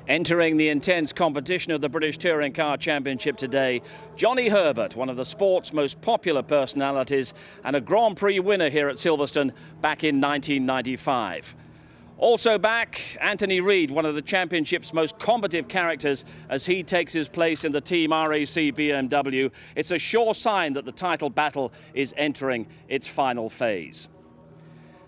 Entering the intense competition of the British Touring Car Championship today, Johnny Herbert, one of the sport's most popular personalities and a Grand Prix winner here at Silverstone back in 1995. Also back, Anthony Reid, one of the championship's most combative characters as he takes his place in the Team RAC BMW. It's a sure sign that the title battle is entering its final phase.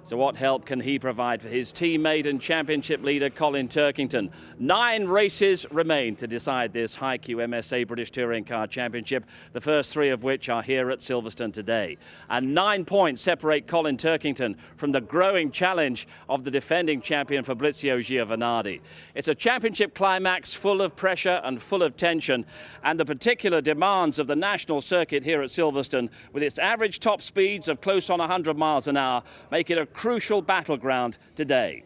So what help can he provide for his teammate and championship leader Colin Turkington? 9 races remain to decide this High-Q MSA British Touring Car Championship, the first 3 of which are here at Silverstone today. And 9 points separate Colin Turkington from the growing challenge of the defending champion Fabrizio Giovanardi. It's a championship climax full of pressure and full of tension, and the particular demands of the national circuit here at Silverstone, with its average top speeds of close on 100 miles an hour, make it a crucial battleground today.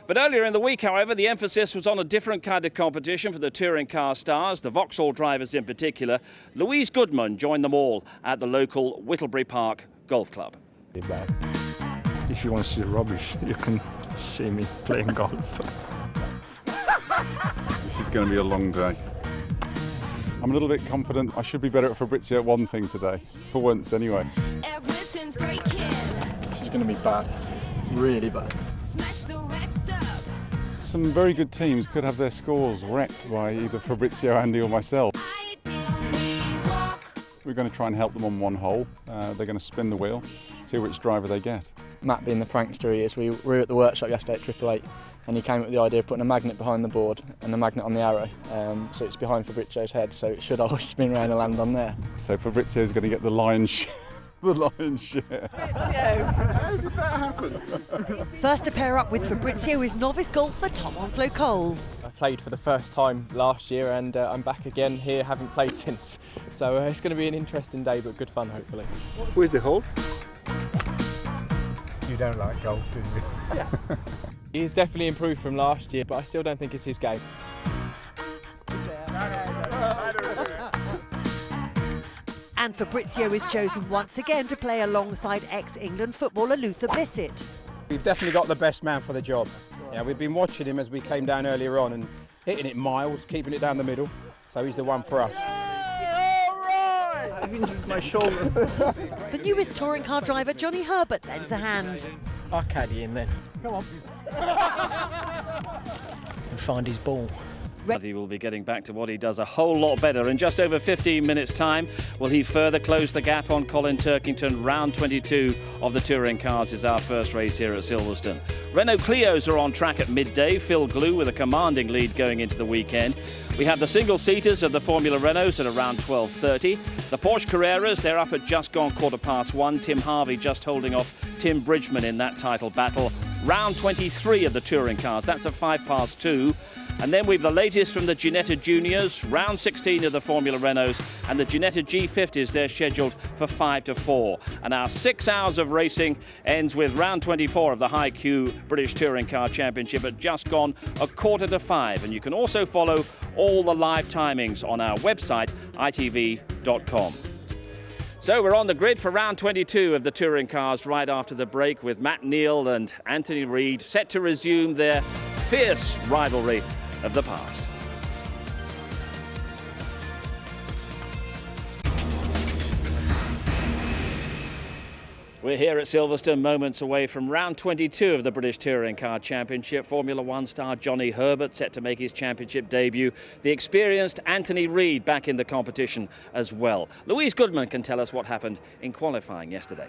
But earlier in the week, however, the emphasis was on a different kind of competition for the touring car stars, the Vauxhall drivers in particular. Louise Goodman joined them all at the local Whittlebury Park Golf Club. If you want to see rubbish, you can see me playing golf. This is going to be a long day. I'm a little bit confident I should be better at Fabrizio at one thing today, for once anyway. Everything's breaking. She's going to be bad, really bad. Smash the rest up. Some very good teams could have their scores wrecked by either Fabrizio, Andy or myself. We're going to try and help them on one hole. They're going to spin the wheel, see which driver they get. Matt being the prankster he is, we were at the workshop yesterday at 888 and he came up with the idea of putting a magnet behind the board and a magnet on the arrow, so it's behind Fabrizio's head, so it should always spin around and land on there. So Fabrizio's going to get the lion's share. The lion's share. How did that happen? First to pair up with Fabrizio is novice golfer Tom Cole. I played for the first time last year and I'm back again here, haven't played since. So it's going to be an interesting day, but good fun hopefully. Where's the hole? You don't like golf, do you? Yeah. He's definitely improved from last year, but I still don't think it's his game. And Fabrizio is chosen once again to play alongside ex-England footballer Luther Blissett. We've definitely got the best man for the job. Yeah, we've been watching him as we came down earlier on and hitting it miles, keeping it down the middle. So he's the one for us. I've injured my shoulder. The newest touring car driver Johnny Herbert lends a hand. I'll caddy him then. Come on. And find his ball. He will be getting back to what he does a whole lot better. In just over 15 minutes' time, will he further close the gap on Colin Turkington? Round 22 of the touring cars is our first race here at Silverstone. Renault Clios are on track at midday. Phil Glue with a commanding lead going into the weekend. We have the single-seaters of the Formula Renaults at around 12:30. The Porsche Carreras, they're up at just gone 1:15. Tim Harvey just holding off Tim Bridgman in that title battle. Round 23 of the touring cars, that's at 2:05. And then we've the latest from the Ginetta Juniors, round 16 of the Formula Renaults, and the Ginetta G50s, they're scheduled for 5:04. And our 6 hours of racing ends with round 24 of the High-Q British Touring Car Championship at just gone 4:45. And you can also follow all the live timings on our website, itv.com. So we're on the grid for round 22 of the touring cars right after the break, with Matt Neal and Anthony Reid set to resume their fierce rivalry of the past. We're here at Silverstone, moments away from round 22 of the British Touring Car Championship. Formula One star Johnny Herbert set to make his championship debut. The experienced Anthony Reid back in the competition as well. Louise Goodman can tell us what happened in qualifying yesterday.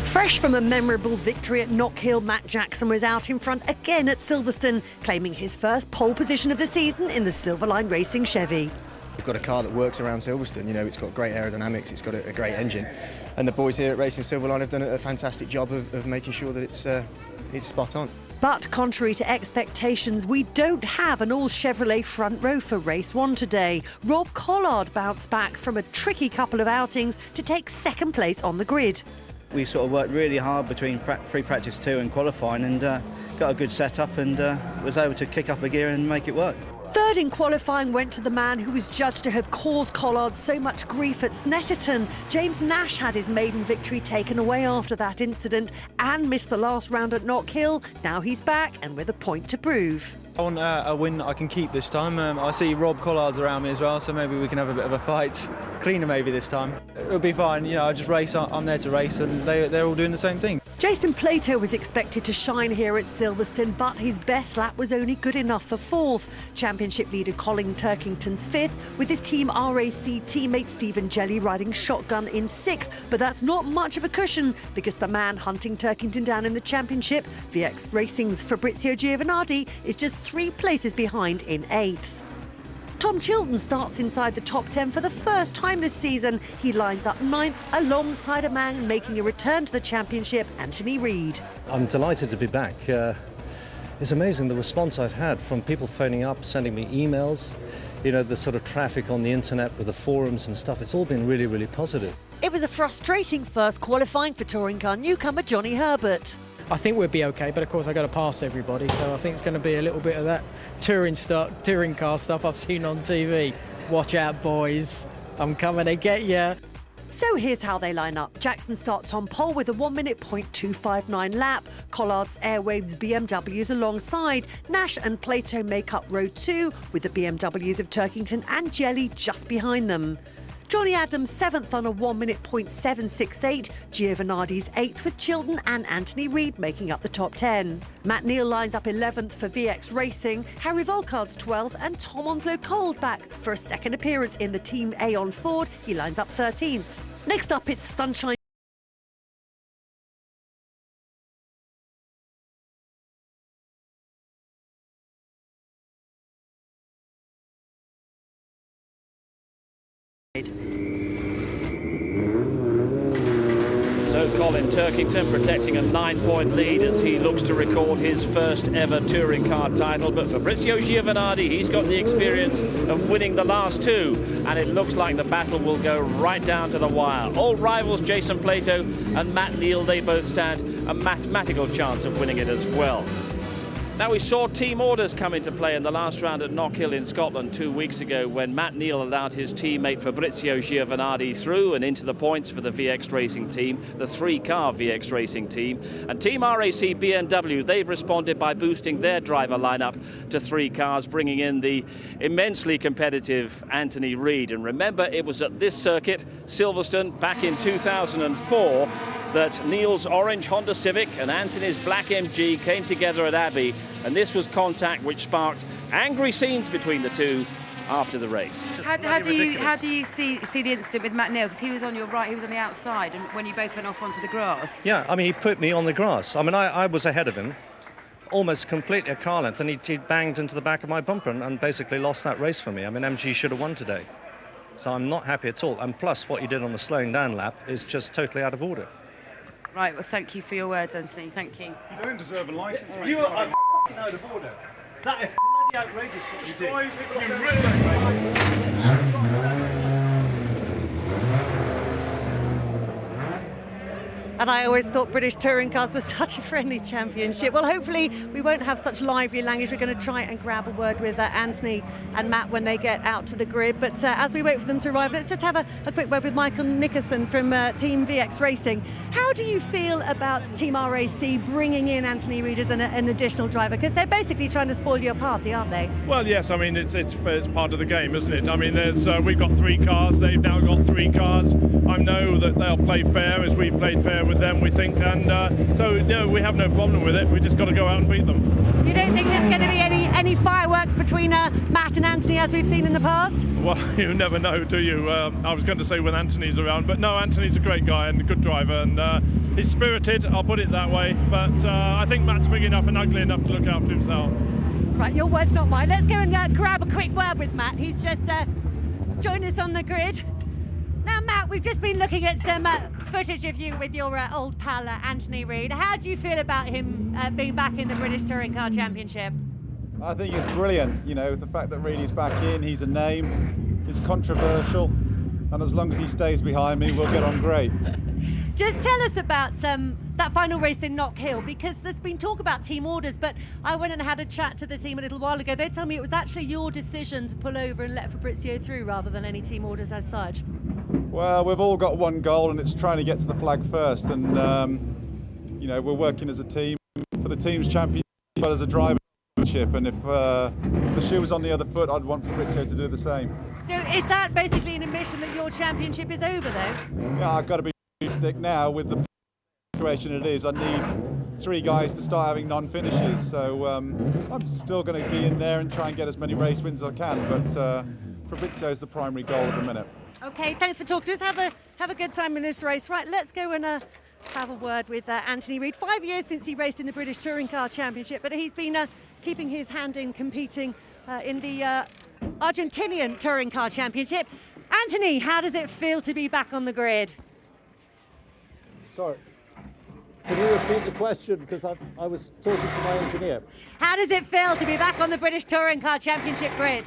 Fresh from a memorable victory at Knockhill, Matt Jackson was out in front again at Silverstone, claiming his first pole position of the season in the Silverline Racing Chevy. We've got a car that works around Silverstone, you know, it's got great aerodynamics, it's got a great engine, and the boys here at Racing Silverline have done a fantastic job of making sure that it's spot on. But contrary to expectations, we don't have an all-Chevrolet front row for Race 1 today. Rob Collard bounced back from a tricky couple of outings to take second place on the grid. We sort of worked really hard between free practice 2 and qualifying and got a good setup and was able to kick up a gear and make it work. Third in qualifying went to the man who was judged to have caused Collard so much grief at Snetterton. James Nash had his maiden victory taken away after that incident and missed the last round at Knockhill. Now he's back and with a point to prove. I want a win that I can keep this time. I see Rob Collard's around me as well, so maybe we can have a bit of a fight. Cleaner maybe this time. It'll be fine, you know, I just race, I'm there to race, and they're all doing the same thing. Jason Plato was expected to shine here at Silverstone, but his best lap was only good enough for fourth. Championship leader Colin Turkington's fifth, with his Team RAC teammate Stephen Jelly riding shotgun in sixth. But that's not much of a cushion, because the man hunting Turkington down in the championship, VX Racing's Fabrizio Giovanardi, is just 3 places behind in eighth. Tom Chilton starts inside the top 10 for the first time this season. He lines up ninth alongside a man making a return to the championship, Anthony Reid. I'm delighted to be back. It's amazing the response I've had from people phoning up, sending me emails, you know, the sort of traffic on the internet with the forums and stuff. It's all been really, really positive. It was a frustrating first qualifying for touring car newcomer Johnny Herbert. I think we'll be okay, but of course I've got to pass everybody, so I think it's going to be a little bit of that touring car stuff I've seen on TV. Watch out, boys, I'm coming to get you. So here's how they line up. Jackson starts on pole with a 1 minute .259 lap. Collard's Airwaves BMWs alongside. Nash and Plato make up row 2 with the BMWs of Turkington and Jelly just behind them. Johnny Adams 7th on a 1 minute .768, Giovanardi's 8th with Chilton and Anthony Reid making up the top 10. Matt Neal lines up 11th for VX Racing, Harry Volkard's 12th and Tom Onslow Cole's back for a second appearance in the Team Aon Ford, he lines up 13th. Next up it's Sunshine So Colin Turkington protecting a 9-point lead as he looks to record his first ever touring car title. But Fabrizio Giovanardi, he's got the experience of winning the last 2, and it looks like the battle will go right down to the wire. Old rivals Jason Plato and Matt Neal, they both stand a mathematical chance of winning it as well. Now, we saw team orders come into play in the last round at Knockhill in Scotland 2 weeks ago when Matt Neal allowed his teammate Fabrizio Giovanardi through and into the points for the VX Racing team, the 3-car VX Racing team. And Team RAC BMW, they've responded by boosting their driver lineup to 3 cars, bringing in the immensely competitive Anthony Reid. And remember, it was at this circuit, Silverstone, back in 2004, that Neal's orange Honda Civic and Anthony's black MG came together at Abbey, and this was contact which sparked angry scenes between the two after the race. How do you see the incident with Matt Neal? Because he was on your right, he was on the outside, and when you both went off onto the grass. Yeah, I mean, he put me on the grass. I mean, I was ahead of him, almost completely a car length, and he banged into the back of my bumper and basically lost that race for me. I mean, MG should have won today. So I'm not happy at all. And plus, what he did on the slowing down lap is just totally out of order. Right, well, thank you for your words, Anthony. Thank you. You don't deserve a licence. You are f***ing out of order. That is bloody outrageous what you did. You really... And I always thought British touring cars were such a friendly championship. Well, hopefully we won't have such lively language. We're going to try and grab a word with Anthony and Matt when they get out to the grid. But as we wait for them to arrive, let's just have a quick word with Michael Nickerson from Team VX Racing. How do you feel about Team RAC bringing in Anthony Reid as an additional driver? Because they're basically trying to spoil your party, aren't they? Well, yes, I mean, it's part of the game, isn't it? I mean, we've got 3 cars, they've now got 3 cars. I know that they'll play fair as we played fair with them, we think, and so no, we have no problem with it. We just got to go out and beat them. You don't think there's going to be any fireworks between Matt and Anthony as we've seen in the past? Well, you never know, do you? I was going to say when Anthony's around, but no, Anthony's a great guy and a good driver, and he's spirited, I'll put it that way, but I think Matt's big enough and ugly enough to look after himself. Right, your words, not mine. Let's go and grab a quick word with Matt. He's just joined us on the grid. Now, Matt, we've just been looking at some footage of you with your old pal, Anthony Reid. How do you feel about him being back in the British Touring Car Championship? I think it's brilliant. You know, the fact that Reid's back in, he's a name, it's controversial, and as long as he stays behind me, we'll get on great. Just tell us about that final race in Knockhill, because there's been talk about team orders, but I went and had a chat to the team a little while ago. They told me it was actually your decision to pull over and let Fabrizio through rather than any team orders as such. Well, we've all got one goal, and it's trying to get to the flag first, and you know, we're working as a team for the team's championship, but as a driver championship, and if the shoe was on the other foot, I'd want Fabrizio to do the same. So is that basically an admission that your championship is over, though? Yeah, I've got to be realistic now with the situation it is. I need 3 guys to start having non-finishes, so I'm still going to be in there and try and get as many race wins as I can, but Fabrizio is the primary goal at the minute. Okay, thanks for talking to us. Have a good time in this race. Right, let's go and have a word with Anthony Reid. 5 years since he raced in the British Touring Car Championship, but he's been keeping his hand in competing in the Argentinian Touring Car Championship. Anthony, how does it feel to be back on the grid? Sorry. Can you repeat the question, because I was talking to my engineer. How does it feel to be back on the British Touring Car Championship grid?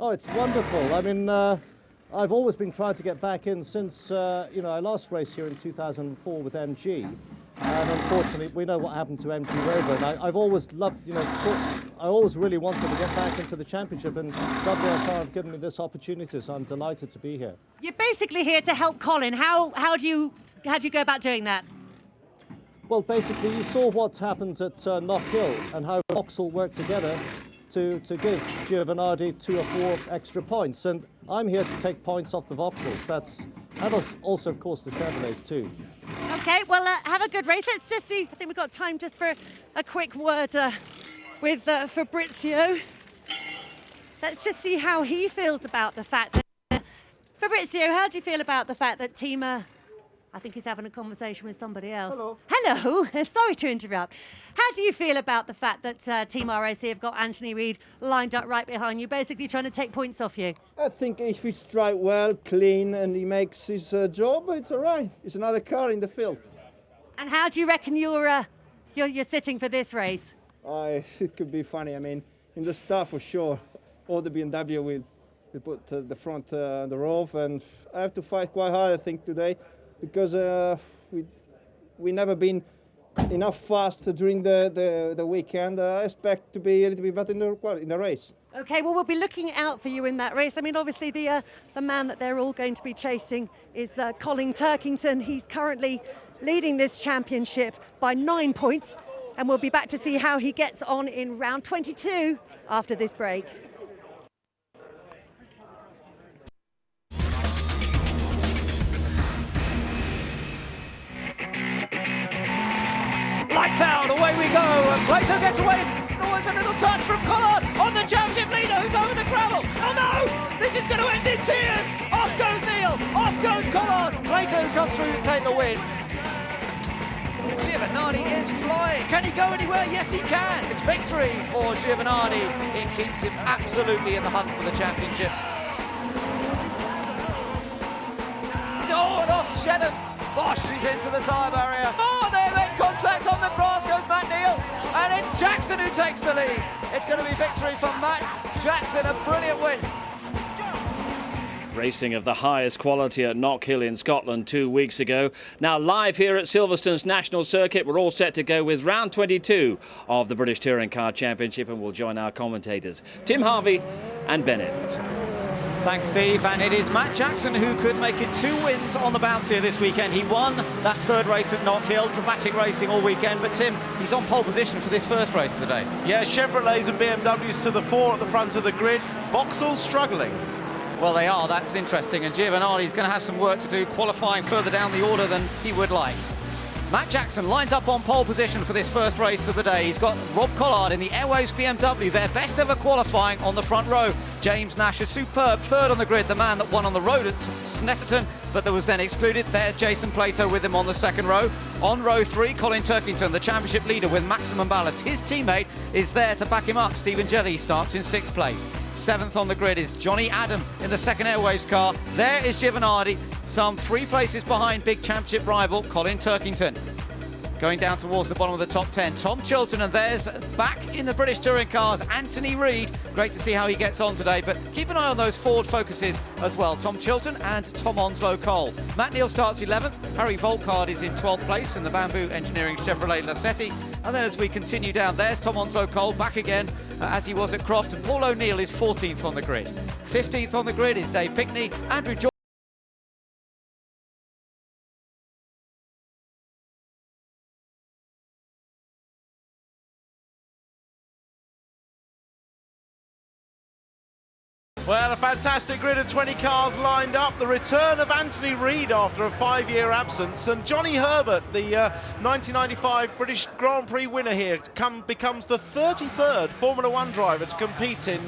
Oh, it's wonderful. I mean, I've always been trying to get back in since, you know, I last raced here in 2004 with MG. And unfortunately, we know what happened to MG Rover. And I've always loved, you know, I always really wanted to get back into the championship, and WSR have given me this opportunity, so I'm delighted to be here. You're basically here to help Colin. How do you go about doing that? Well, basically, you saw what happened at Knock Hill and how Vauxhall worked together to give Giovanardi 2 or 4 extra points. And I'm here to take points off the Vauxhalls. And also, of course, the Chevrolets too. Okay, well, have a good race. Let's just see. I think we've got time just for a quick word with Fabrizio. Let's just see how he feels about the fact that... Fabrizio, how do you feel about the fact that Team... I think he's having a conversation with somebody else. Hello. Hello. Sorry to interrupt. How do you feel about the fact that Team RAC have got Anthony Reid lined up right behind you, basically trying to take points off you? I think if he's drive well, clean, and he makes his job, it's all right. It's another car in the field. And how do you reckon you're sitting for this race? It could be funny. I mean, in the start for sure, all the BMW will put the front on the roof, and I have to fight quite hard, I think, today, because we never been enough fast during the weekend. I expect to be a little bit better in the race. Okay, well, we'll be looking out for you in that race. I mean, obviously, the man that they're all going to be chasing is Colin Turkington. He's currently leading this championship by 9 points, and we'll be back to see how he gets on in round 22 after this break. Lights out, away we go, and Plato gets away. Oh, there's a little touch from Collard on the championship leader who's over the gravel. Oh no, this is going to end in tears. Off goes Neil, off goes Collard. Plato comes through to take the win. Giovanardi is flying. Can he go anywhere? Yes, he can. It's victory for Giovanardi. It keeps him absolutely in the hunt for the championship. Oh, and off Shannon. Bosch is into the tyre barrier. Oh, they make contact on the grass, goes Matt Neal. And it's Jackson who takes the lead. It's going to be victory for Matt Jackson, a brilliant win. Racing of the highest quality at Knock Hill in Scotland 2 weeks ago. Now live here at Silverstone's National Circuit, we're all set to go with round 22 of the British Touring Car Championship, and we'll join our commentators, Tim Harvey and Bennett. Thanks, Steve. And it is Matt Jackson who could make it 2 wins on the bounce here this weekend. He won that 3rd race at Knock Hill, dramatic racing all weekend. But Tim, he's on pole position for this 1st race of the day. Yeah, Chevrolets and BMWs to the fore at the front of the grid. Vauxhall's struggling. Well, they are. That's interesting. And Giovanardi's going to have some work to do, qualifying further down the order than he would like. Matt Jackson lines up on pole position for this 1st race of the day. He's got Rob Collard in the Airwaves BMW, their best ever qualifying on the front row. James Nash, a superb 3rd on the grid, the man that won on the road at Snetterton, but that was then excluded. There's Jason Plato with him on the 2nd row. On row 3, Colin Turkington, the championship leader with maximum ballast. His teammate is there to back him up. Stephen Jelly starts in 6th place. 7th on the grid is Johnny Adam in the 2nd Airwaves car. There is Giovanardi, some 3 places behind big championship rival Colin Turkington. Going down towards the bottom of the top 10, Tom Chilton, and there's back in the British Touring Cars, Anthony Reid. Great to see how he gets on today, but keep an eye on those forward focuses as well. Tom Chilton and Tom Onslow Cole. Matt Neal starts 11th, Harry Volkard is in 12th place in the Bamboo Engineering Chevrolet Lassetti. And then as we continue down, there's Tom Onslow Cole back again as he was at Croft, and Paul O'Neill is 14th on the grid. 15th on the grid is Dave Pickney, Andrew George Well, a fantastic grid of 20 cars lined up. The return of Anthony Reid after a 5-year absence, and Johnny Herbert, the 1995 British Grand Prix winner here, becomes the 33rd Formula One driver to compete in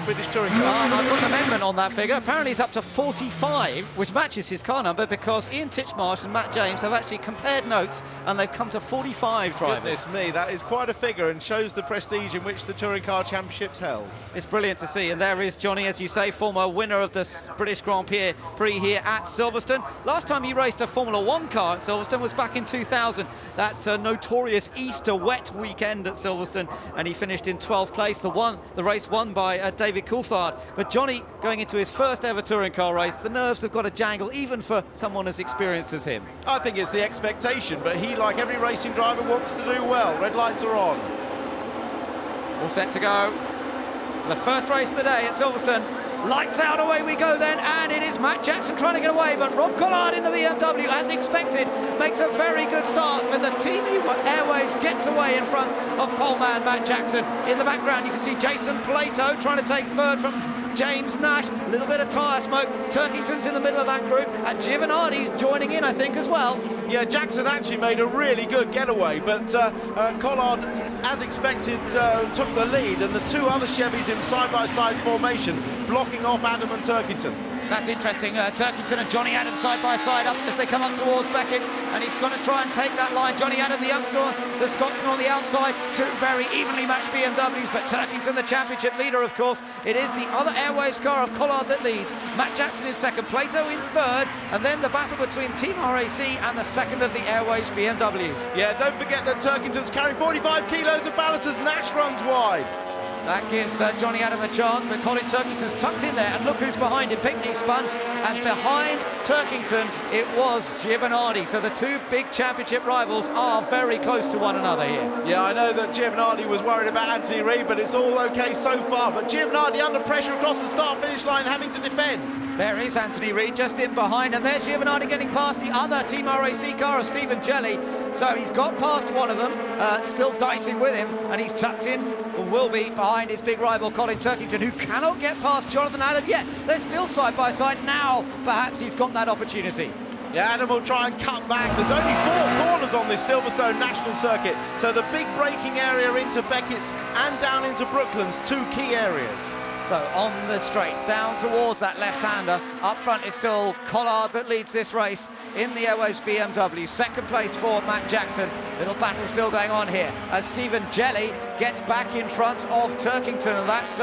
British touring cars. I put an amendment on that figure. Apparently he's up to 45, which matches his car number, because Ian Titchmarsh and Matt James have actually compared notes and they've come to 45 drivers. Goodness me, that is quite a figure and shows the prestige in which the Touring Car Championship's held. It's brilliant to see, and there is Johnny, as you say, former winner of the British Grand Prix here at Silverstone. Last time he raced a Formula One car at Silverstone was back in 2000, that notorious Easter wet weekend at Silverstone, and he finished in 12th place, the race won by David Coulthard. But Johnny, going into his first ever touring car race, the nerves have got to jangle even for someone as experienced as him. I think it's the expectation, but he, like every racing driver, wants to do well. Red lights are on. All set to go. The first race of the day at Silverstone. Lights out, away we go then, and it is Matt Jackson trying to get away, but Rob Collard in the BMW, as expected, makes a very good start, and the Team Airwaves gets away in front of poleman Matt Jackson. In the background you can see Jason Plato trying to take third from James Nash. A little bit of tyre smoke. Turkington's in the middle of that group, and Giovanardi's joining in, I think, as well. Yeah, Jackson actually made a really good getaway, but Collard, as expected, took the lead, and the two other Chevys in side-by-side formation blocking off Adam and Turkington. That's interesting. Turkington and Johnny Adam side by side up as they come up towards Beckett, and he's going to try and take that line. Johnny Adam, the youngster, the Scotsman on the outside. Two very evenly matched BMWs, but Turkington, the championship leader, of course. It is the other Airwaves car of Collard that leads. Matt Jackson in second, Plato in third, and then the battle between Team RAC and the second of the Airwaves BMWs. Yeah, don't forget that Turkington's carrying 45 kilos of ballast as Nash runs wide. That gives Johnny Adam a chance, but Colin Turkington's tucked in there, and look who's behind him. Pinkney spun, and behind Turkington it was Giovanardi. So the two big championship rivals are very close to one another here. Yeah, I know that Giovanardi was worried about Anthony Reid, but it's all okay so far. But Giovanardi under pressure across the start-finish line, having to defend. There is Anthony Reid just in behind, and there's Giovanardi getting past the other Team RAC car of Stephen Jelly. So he's got past one of them, still dicing with him, and he's tucked in, or will be, behind his big rival Colin Turkington, who cannot get past Jonathan Adam yet. They're still side by side. Now perhaps he's got that opportunity. Yeah, Adam will try and cut back. There's only 4 corners on this Silverstone National Circuit, so the big braking area into Beckett's and down into Brooklands, two key areas. So on the straight, down towards that left-hander. Up front it's still Collard that leads this race in the Airwaves BMW. Second place for Matt Jackson. Little battle still going on here as Stephen Jelly gets back in front of Turkington, and that's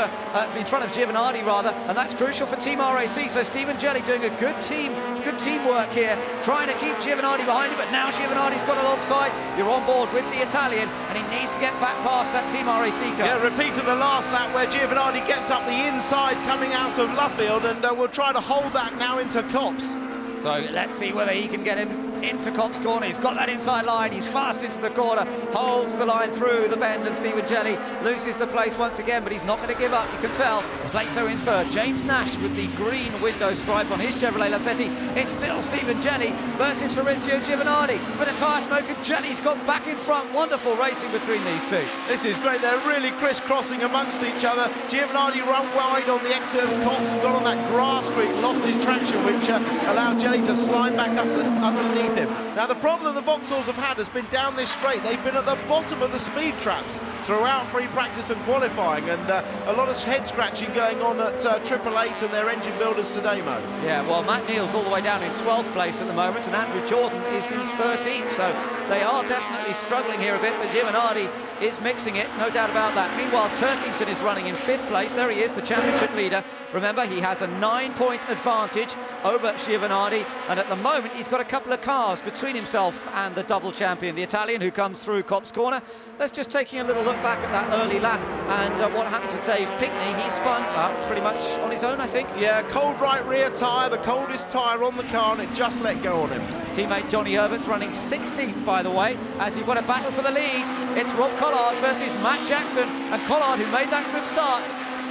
in front of Giovanardi rather, and that's crucial for Team RAC. So Stephen Jelly doing a good teamwork here, trying to keep Giovanardi behind him, but now Giovanardi's got alongside. You're on board with the Italian, and he needs to get back past that Team RAC car. Yeah, repeat of the last lap where Giovanardi gets up the inside coming out of Luffield, and we'll try to hold that now into Copse. So let's see whether he can get him into Copse corner. He's got that inside line, he's fast into the corner, holds the line through the bend, and Stephen Jelly loses the place once again, but he's not going to give up, you can tell. Plato in third, James Nash with the green window stripe on his Chevrolet Lacetti. It's still Stephen Jelly versus Fabrizio Giovanardi, but a tyre smoke, and Jelly's got back in front. Wonderful racing between these two. This is great, they're really crisscrossing amongst each other. Giovanardi run wide on the exit of Copse and got on that grass creek, lost his traction, which allowed Jelly to slide back up underneath him. Now the problem the Vauxhalls have had has been down this straight. They've been at the bottom of the speed traps throughout free practice and qualifying, and a lot of head scratching going on at 888 and their engine builders Sedamo. Yeah, well, Matt Neal's all the way down in 12th place at the moment, and Andrew Jordan is in 13th, so they are definitely struggling here a bit, but Giovanardi is mixing it, no doubt about that. Meanwhile, Turkington is running in 5th place. There he is, the championship leader. Remember, he has a 9-point advantage over Giovanardi, and at the moment he's got a couple of cars between himself and the double champion, the Italian, who comes through Copse corner. Let's just taking a little look back at that early lap and what happened to Dave Pinkney. He spun pretty much on his own, I think. Yeah, cold right rear tyre, the coldest tyre on the car, and it just let go on him. Teammate Johnny Herbert's running 16th, by the way, as you've got a battle for the lead. It's Rob Collard versus Matt Jackson, and Collard, who made that good start,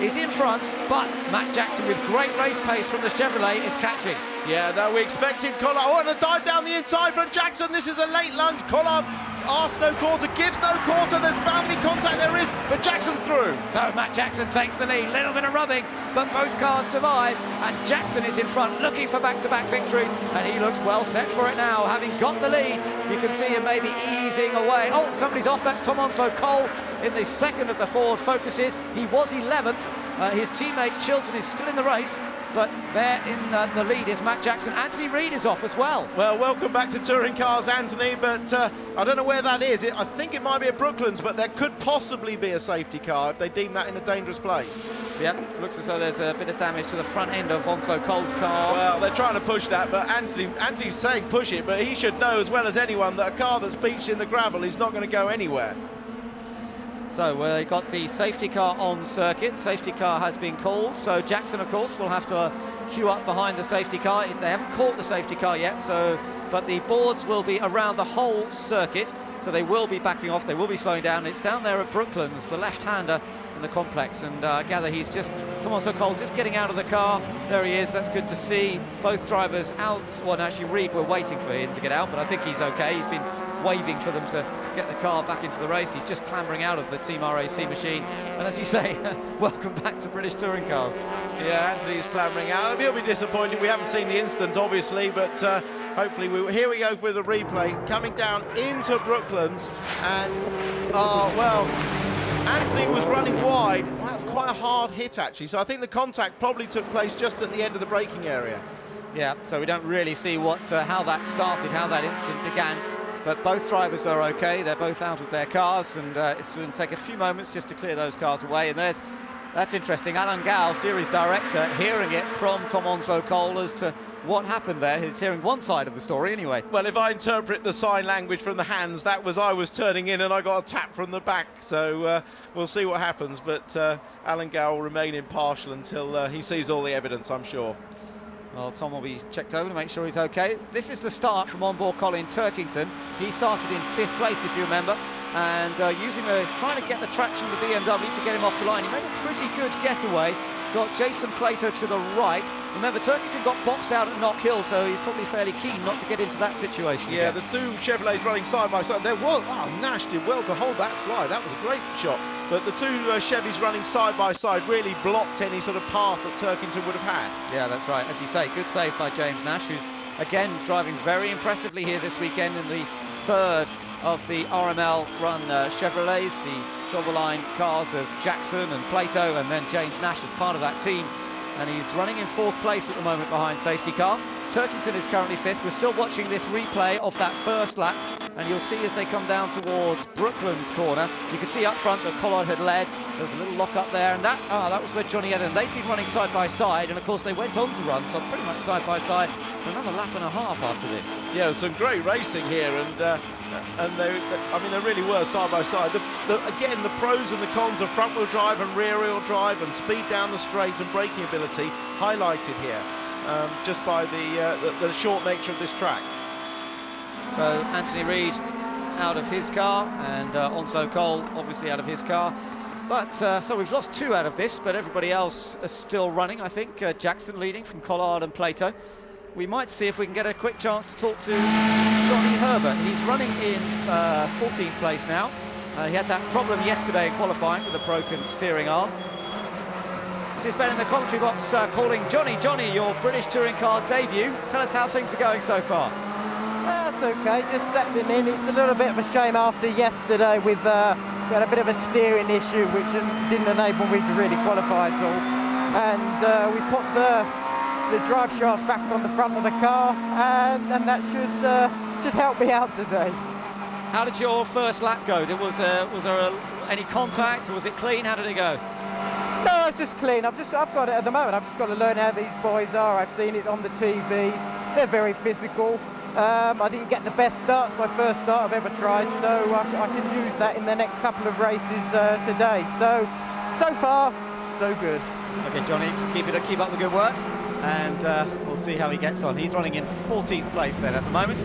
is in front, but Matt Jackson, with great race pace from the Chevrolet, is catching. Yeah, no, we expected Collard. Oh, and a dive down the inside from Jackson. This is a late lunge. Collard asks no quarter, gives no quarter, there's bound to be contact, there is, but Jackson's through. So Matt Jackson takes the lead, little bit of rubbing, but both cars survive, and Jackson is in front looking for back-to-back victories, and he looks well set for it now, having got the lead. You can see him maybe easing away. Oh, somebody's off, that's Tom Onslow Cole in the second of the Ford Focuses. He was 11th, his teammate Chilton is still in the race, but there in the lead is Matt Jackson. Anthony Reid is off as well. Well, welcome back to Touring Cars, Anthony, but I don't know where that is. I think it might be at Brooklands, but there could possibly be a safety car if they deem that in a dangerous place. Yeah, it looks as though there's a bit of damage to the front end of Onslow Cole's car. Well, they're trying to push that, but Anthony's saying push it, but he should know as well as anyone that a car that's beached in the gravel is not going to go anywhere. So we got the safety car on circuit. Safety car has been called, so Jackson, of course, will have to queue up behind the safety car. They haven't caught the safety car yet, but the boards will be around the whole circuit, so they will be backing off, they will be slowing down. It's down there at Brooklands, the left-hander in the complex, and I gather he's just, Tom Cole, just getting out of the car. There he is, that's good to see. Both drivers out. Well, actually, Reid were waiting for him to get out, but I think he's okay. He's been waving for them to get the car back into the race. He's just clambering out of the Team RAC machine, and as you say, welcome back to British Touring Cars. Yeah, Anthony's clambering out. He'll be disappointed. We haven't seen the instant, obviously, but hopefully here we go with a replay coming down into Brooklands, and well, Anthony was running wide. Wow, quite a hard hit actually, so I think the contact probably took place just at the end of the braking area. Yeah, so we don't really see how that started, how that instant began. But both drivers are okay. They're both out of their cars, and it's going to take a few moments just to clear those cars away. And that's interesting. Alan Gow, series director, hearing it from Tom Onslow Cole as to what happened there. He's hearing one side of the story anyway. Well, if I interpret the sign language from the hands, that was I was turning in and I got a tap from the back. So we'll see what happens. But Alan Gow will remain impartial until he sees all the evidence, I'm sure. Well, Tom will be checked over to make sure he's okay. This is the start from onboard Colin Turkington. He started in 5th place, if you remember, and trying to get the traction of the BMW to get him off the line. He made a pretty good getaway. Got Jason Plato to the right. Remember, Turkington got boxed out at Knock Hill, so he's probably fairly keen not to get into that situation. Yeah, again. the two Chevrolets running side by side. There was, Nash did well to hold that slide. That was a great shot. But the two Chevys running side by side really blocked any sort of path that Turkington would have had. Yeah, that's right. As you say, good save by James Nash, who's again driving very impressively here this weekend in the 3rd of the RML run Chevrolets, the Silverline cars of Jackson and Plato, and then James Nash as part of that team. And he's running in 4th place at the moment behind safety car. Turkington is currently 5th. We're still watching this replay of that first lap, and you'll see as they come down towards Brooklands corner, you can see up front that Collard had led. There's a little lock up there, and that was where Johnny Eden. They've been running side by side, and of course they went on to run, so pretty much side by side for another lap and a half after this. Yeah, some great racing here, and they really were side by side. Again, the pros and the cons of front-wheel drive and rear-wheel drive and speed down the straight and braking ability highlighted here. Just by the short nature of this track. So Anthony Reid out of his car, and Onslow Cole obviously out of his car. But so we've lost 2 out of this, but everybody else is still running. I think Jackson leading from Collard and Plato. We might see if we can get a quick chance to talk to Johnny Herbert. He's running in 14th place now. He had that problem yesterday in qualifying with a broken steering arm. This is Ben in the commentary box calling Johnny, your British Touring Car debut. Tell us how things are going so far. That's okay, just settling in. It's a little bit of a shame after yesterday with we had a bit of a steering issue which didn't enable me to really qualify at all. And we put the drive shafts back on the front of the car, and that should help me out today. How did your first lap go? Was there any contact? Was it clean? How did it go? No, it's just clean. I've got it at the moment. I've just got to learn how these boys are. I've seen it on the TV. They're very physical. I didn't get the best start. It's my first start I've ever tried, so I can use that in the next couple of races today. So far, so good. Okay, Johnny, keep up the good work, and we'll see how he gets on. He's running in 14th place then at the moment.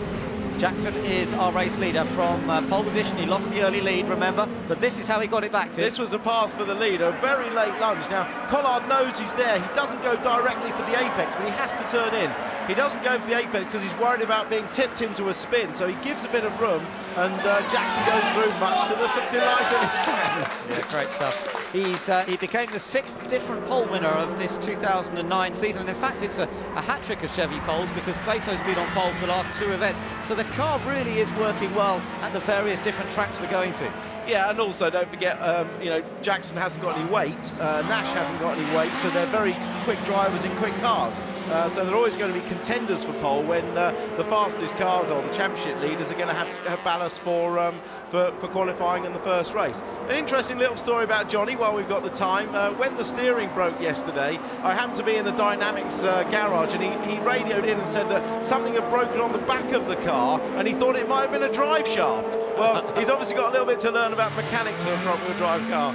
Jackson is our race leader from pole position. He lost the early lead, remember, but this is how he got it back to. This was a pass for the lead, a very late lunge. Now, Collard knows he's there. He doesn't go directly for the apex, but he has to turn in. He doesn't go for the apex because he's worried about being tipped into a spin, so he gives a bit of room, and Jackson goes through, much to the delight of his fans. Yeah, great stuff. He became the 6th different pole winner of this 2009 season, and in fact it's a hat-trick of Chevy poles because Plato's been on pole for the last 2 events, so the car really is working well at the various different tracks we're going to. Yeah, and also don't forget, you know, Jackson hasn't got any weight, Nash hasn't got any weight, so they're very quick drivers in quick cars. So they're always going to be contenders for pole when the fastest cars or the championship leaders are going to have ballast for qualifying in the first race. An interesting little story about Johnny while we've got the time. When the steering broke yesterday, I happened to be in the Dynamics garage, and he radioed in and said that something had broken on the back of the car and he thought it might have been a drive shaft. Well, he's obviously got a little bit to learn about mechanics of a front-wheel drive car.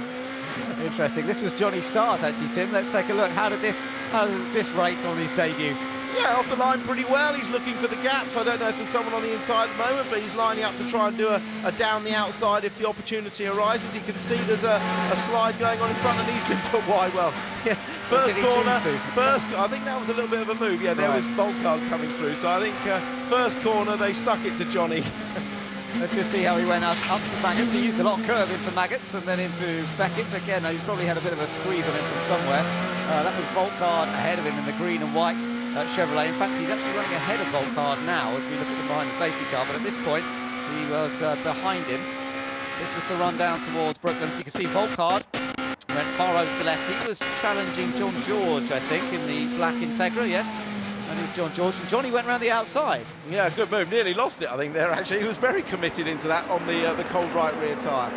Interesting. This was Johnny's start, actually, Tim. Let's take a look. How does this rate on his debut? Yeah, off the line pretty well. He's looking for the gaps. I don't know if there's someone on the inside at the moment, but he's lining up to try and do a down the outside if the opportunity arises. You can see there's a slide going on in front, and he's been put wide. Well, yeah, first corner, I think that was a little bit of a move. Yeah, there was Volkard coming through. So I think first corner, they stuck it to Johnny. Let's just see how he went up to Maggots. He used a lot of curve into Maggots and then into Beckett's. Again, he's probably had a bit of a squeeze on him from somewhere. That was Volkard ahead of him in the green and white Chevrolet. In fact, he's actually running ahead of Volkard now as we look at him behind the safety car. But at this point, he was behind him. This was the run down towards Brooklyn. So you can see Volkard went far over to the left. He was challenging John George, I think, in the black Integra, yes. And it's John George, and Johnny went round the outside. Yeah, good move. Nearly lost it, I think, there, actually. He was very committed into that on the cold right rear tyre.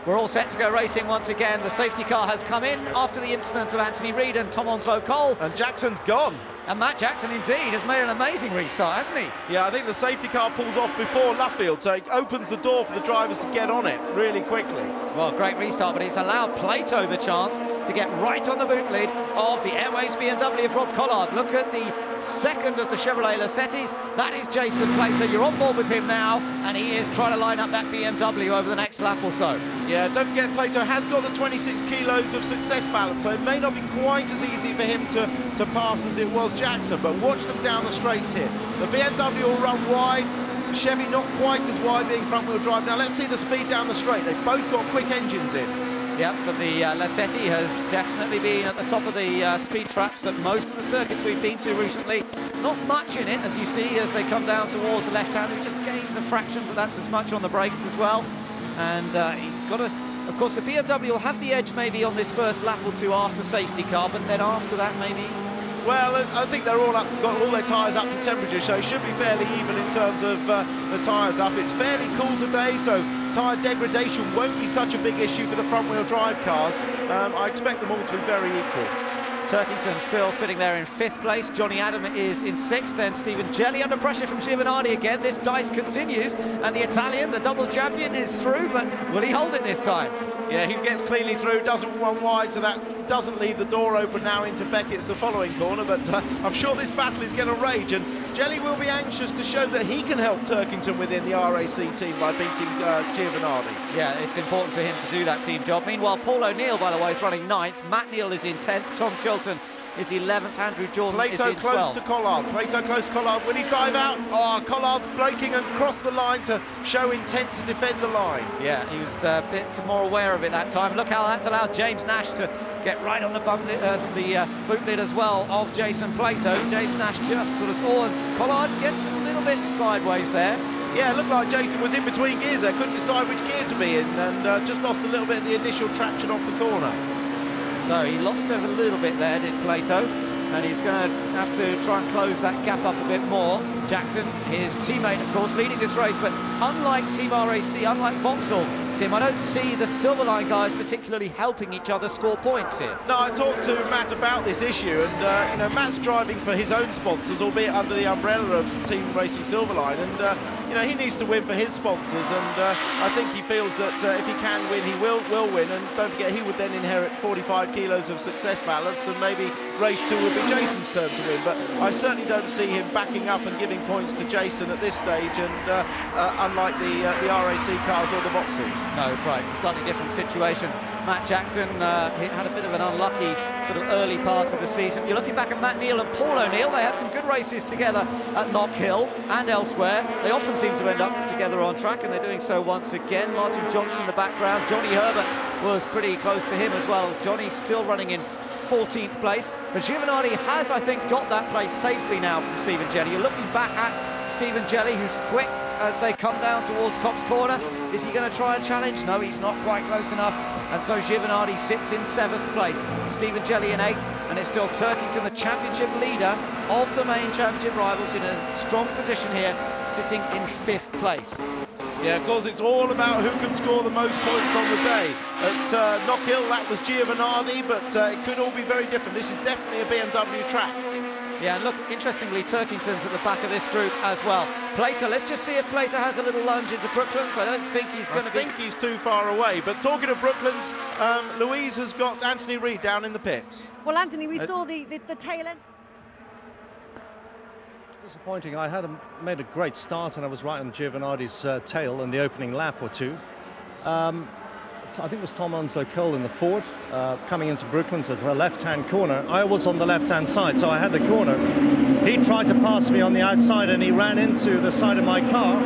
We're all set to go racing once again. The safety car has come in after the incident of Anthony Reid and Tom Onslow-Cole. And Jackson's gone. And Matt Jackson, indeed, has made an amazing restart, hasn't he? Yeah, I think the safety car pulls off before Luffield, so it opens the door for the drivers to get on it really quickly. Well, great restart, but it's allowed Plato the chance to get right on the boot lid of the Airways BMW of Rob Collard. Look at the second of the Chevrolet Lassettis. That is Jason Plato. You're on board with him now, and he is trying to line up that BMW over the next lap or so. Yeah, don't forget, Plato has got the 26 kilos of success balance, so it may not be quite as easy for him to pass as it was Jackson, but watch them down the straights here. The BMW will run wide, Chevy not quite as wide, being front-wheel drive. Now let's see the speed down the straight. They've both got quick engines in. Yep, but the Lassetti has definitely been at the top of the speed traps at most of the circuits we've been to recently. Not much in it, as you see, as they come down towards the left-hand. He just gains a fraction, but that's as much on the brakes as well. And he's got to... Of course, the BMW will have the edge maybe on this first lap or two after safety car, but then after that maybe... Well, I think they're all up, got all their tyres up to temperature, so it should be fairly even in terms of the tyres up. It's fairly cool today, so tyre degradation won't be such a big issue for the front-wheel drive cars. I expect them all to be very equal. Turkington still sitting there in 5th place. Johnny Adam is in 6th. Then Stephen Jelly under pressure from Giovanardi again. This dice continues, and the Italian, the double champion, is through, but will he hold it this time? Yeah, he gets cleanly through, doesn't run wide, so that doesn't leave the door open now into Beckett's the following corner, but I'm sure this battle is going to rage, and Jelly will be anxious to show that he can help Turkington within the RAC team by beating Giovanardi. Yeah, it's important to him to do that team job. Meanwhile, Paul O'Neill, by the way, is running 9th. Matt Neal is in 10th. Tom Chilton is 11th. Andrew Jordan is in 12th. Plato close to Collard. Plato close to Collard. Will he dive out? Oh, Collard's braking and cross the line to show intent to defend the line. Yeah, he was a bit more aware of it that time. Look how that's allowed James Nash to get right on the boot lid as well of Jason Plato. James Nash just sort of saw, and Collard gets a little bit sideways there. Yeah, it looked like Jason was in between gears there, couldn't decide which gear to be in, and just lost a little bit of the initial traction off the corner. So he lost a little bit there, did Plato, and he's going to have to try and close that gap up a bit more. Jackson, his teammate, of course, leading this race, but unlike Team RAC, unlike Vauxhall, Tim, I don't see the Silverline guys particularly helping each other score points here. No, I talked to Matt about this issue, and you know, Matt's driving for his own sponsors, albeit under the umbrella of Team Racing Silverline, and you know, he needs to win for his sponsors, and I think he feels that if he can win, he will win. And don't forget, he would then inherit 45 kilos of success balance, and maybe race 2 would be Jason's turn to win. But I certainly don't see him backing up and giving points to Jason at this stage, and unlike the RAC cars or the Vauxhalls. No, right, it's a slightly different situation. Matt Jackson he had a bit of an unlucky sort of early part of the season. You're looking back at Matt Neal and Paul O'Neill. They had some good races together at Knock Hill and elsewhere. They often seem to end up together on track, and they're doing so once again. Martin Johnson in the background. Johnny Herbert was pretty close to him as well. Johnny's still running in 14th place. But Giovanardi has, I think, got that place safely now from Stephen Jelly. You're looking back at Stephen Jelly, who's quick as they come down towards Copse Corner. Is he going to try and challenge? No, he's not quite close enough. And so Giovanardi sits in 7th place. Stephen Jelly in 8th, and it's still Turkington, the championship leader of the main championship rivals, in a strong position here, sitting in 5th place. Yeah, of course, it's all about who can score the most points on the day. At Knock Hill, that was Giovanardi, but it could all be very different. This is definitely a BMW track. Yeah, and look, interestingly, Turkington's at the back of this group as well. Plater, let's just see if Plater has a little lunge into Brooklands. I don't think he's going to be... I think he's too far away. But talking of Brooklands, Louise has got Anthony Reid down in the pits. Well, Anthony, we saw the tail end. Disappointing. I had made a great start, and I was right on Giovanardi's tail in the opening lap or two. I think it was Tom Onslow Cole in the Ford coming into Brooklands at the left-hand corner. I was on the left-hand side, so I had the corner. He tried to pass me on the outside, and he ran into the side of my car,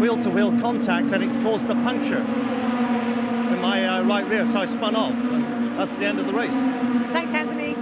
wheel-to-wheel contact, and it caused a puncture in my right rear, so I spun off. And that's the end of the race. Thanks, Anthony.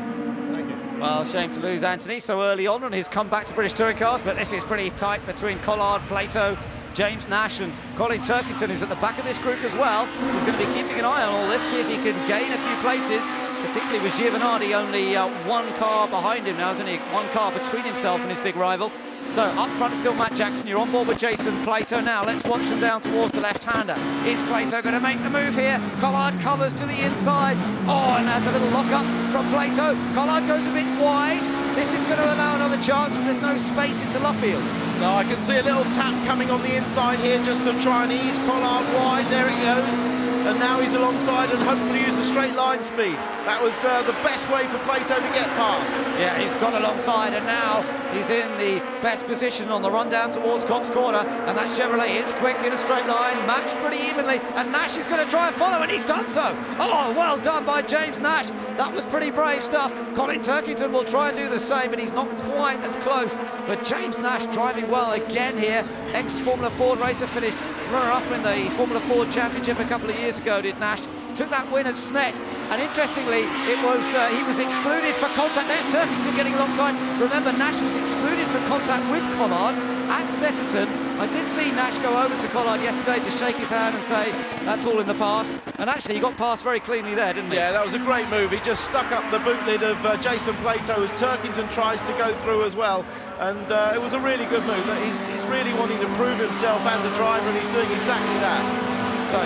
Thank you. Well, shame to lose Anthony so early on his comeback to British Touring Cars, but this is pretty tight between Collard, Plato, James Nash and Colin Turkington, who's at the back of this group as well. He's going to be keeping an eye on all this, see if he can gain a few places, particularly with Giovanardi only one car behind him now. There's only one car between himself and his big rival. So up front still Matt Jackson. You're on board with Jason Plato now. Let's watch them down towards the left-hander. Is Plato going to make the move here? Collard covers to the inside. Oh, and has a little lock-up from Plato. Collard goes a bit wide. This is going to allow another chance, but there's no space into Luffield. No, I can see a little tap coming on the inside here just to try and ease Collard wide. There he goes. And now he's alongside and hopefully use a straight line speed. That was the best way for Plato to get past. Yeah, he's got alongside, and now he's in the best position on the run down towards Copse Corner, and that Chevrolet is quick in a straight line, matched pretty evenly, and Nash is going to try and follow, and he's done so. Oh, well done by James Nash. That was pretty brave stuff. Colin Turkington will try and do the same, but he's not quite as close. But James Nash driving well again here. Ex-Formula Ford racer, finished runner-up in the Formula Ford Championship a couple of years ago, did Nash. Took that win at Snet, and interestingly, it was he was excluded for contact. There's Turkington getting alongside. Remember, Nash was excluded for contact with Collard at Snetterton. I did see Nash go over to Collard yesterday to shake his hand and say, that's all in the past. And actually, he got past very cleanly there, didn't he? Yeah, that was a great move. He just stuck up the boot lid of Jason Plato as Turkington tries to go through as well. And it was a really good move. He's really wanting to prove himself as a driver, and he's doing exactly that. So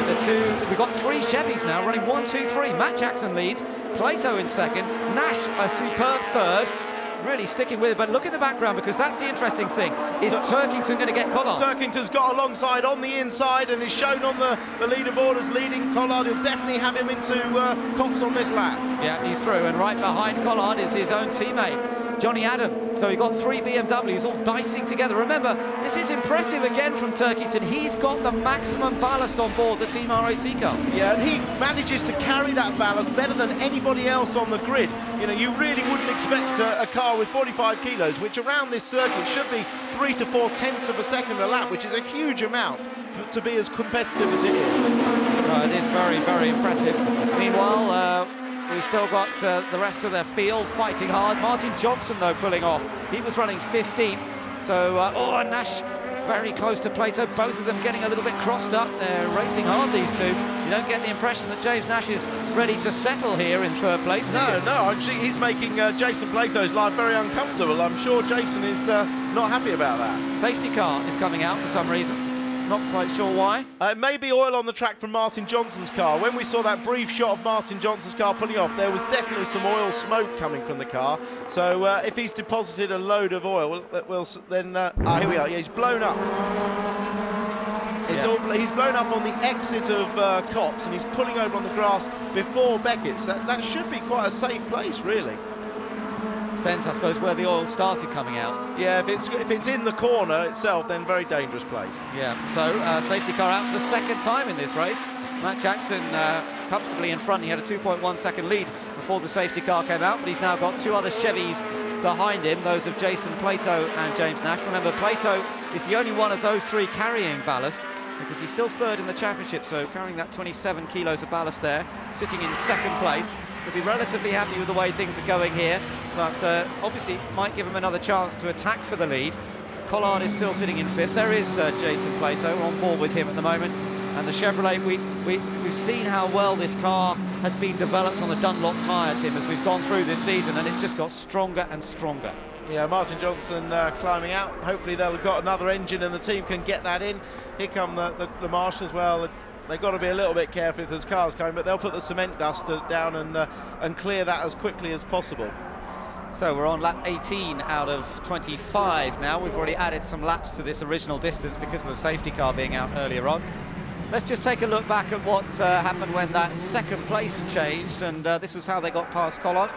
we've got 3 Chevys now running 1, 2, 3. Matt Jackson leads, Plato in second, Nash a superb third. Really sticking with it, but look in the background, because that's the interesting thing. Is Turkington going to get Collard? Turkington's got alongside on the inside and is shown on the leaderboard as leading. Collard will definitely have him into Copse on this lap. Yeah, he's through, and right behind Collard is his own teammate, Johnny Adam. So we've got 3 BMWs all dicing together. Remember, this is impressive again from Turkington. He's got the maximum ballast on board the Team RAC car. Yeah, and he manages to carry that ballast better than anybody else on the grid. You know, you really wouldn't expect a car with 45 kilos, which around this circuit should be 3 to 4 tenths of a second a lap, which is a huge amount to be as competitive as it is. It is very, very impressive. Meanwhile, we've still got the rest of their field fighting hard. Martin Johnson, though, pulling off. He was running 15th. So, Nash very close to Plato. Both of them getting a little bit crossed up. They're racing hard, these two. You don't get the impression that James Nash is ready to settle here in 3rd place. No, actually, he's making Jason Plato's life very uncomfortable. I'm sure Jason is not happy about that. Safety car is coming out for some reason. not quite sure why. It may be oil on the track from Martin Johnson's car. When we saw that brief shot of Martin Johnson's car pulling off, there was definitely some oil smoke coming from the car. So if he's deposited a load of oil, then here we are. Yeah, he's blown up. He's blown up on the exit of Copse, and he's pulling over on the grass before Beckett's. That should be quite a safe place, really. Depends, I suppose, where the oil started coming out. Yeah, if it's in the corner itself, then very dangerous place. Yeah, so safety car out for the second time in this race. Matt Jackson comfortably in front. He had a 2.1 second lead before the safety car came out, but he's now got two other Chevys behind him, those of Jason Plato and James Nash. Remember, Plato is the only one of those three carrying ballast, because he's still third in the championship, so carrying that 27 kilos of ballast there, sitting in second place. He'll be relatively happy with the way things are going here, but obviously might give him another chance to attack for the lead. Collard is still sitting in fifth. There is Jason Plato on board with him at the moment, and the Chevrolet, we've seen how well this car has been developed on the Dunlop tyre, Tim, as we've gone through this season, and it's just got stronger and stronger. Yeah, Martin Johnson climbing out. Hopefully they'll have got another engine and the team can get that in. Here come the marshals. Well, they've got to be a little bit careful if there's cars coming, but they'll put the cement dust down and clear that as quickly as possible. So we're on lap 18 out of 25 now. We've already added some laps to this original distance because of the safety car being out earlier on. Let's just take a look back at what happened when that second place changed, and this was how they got past Collard.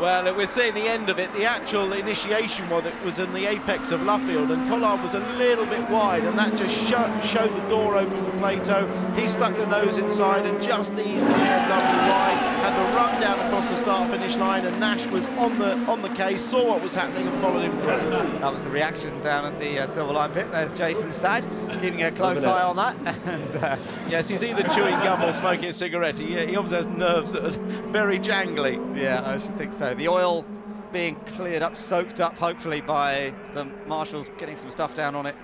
Well, we're seeing the end of it. The actual initiation was in the apex of Luffield, and Collard was a little bit wide, and that just showed the door open for Plato. He stuck the nose inside and just eased the BMW wide, had the run down across the start-finish line, and Nash was on the case, saw what was happening and followed him through. That was the reaction down at the Silver Line pit. There's Jason Stad, keeping a close eye on that. And, yes, he's either chewing gum or smoking a cigarette. He obviously has nerves that are very jangly. Yeah, I should think so. The oil being cleared up, soaked up, hopefully by the marshals getting some stuff down on it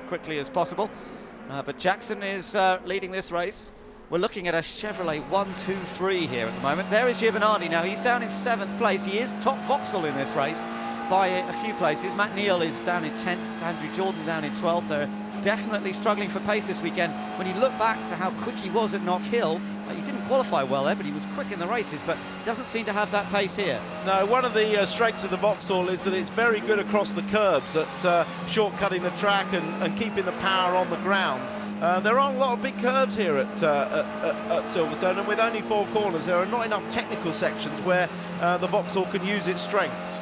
quickly as possible. But Jackson is leading this race. We're looking at a Chevrolet 1-2-3 here at the moment. There is Giovanardi now. He's down in 7th place. He is top Vauxhall in this race by a few places. Matt Neal is down in 10th. Andrew Jordan down in 12th. They're definitely struggling for pace this weekend. When you look back to how quick he was at Knock Hill, he didn't qualify well there, but he was quick in the races, but doesn't seem to have that pace here. No, one of the strengths of the Vauxhall is that it's very good across the curbs at shortcutting the track and keeping the power on the ground. There aren't a lot of big curves here at Silverstone, and with only 4 corners, there are not enough technical sections where the Vauxhall can use its strengths.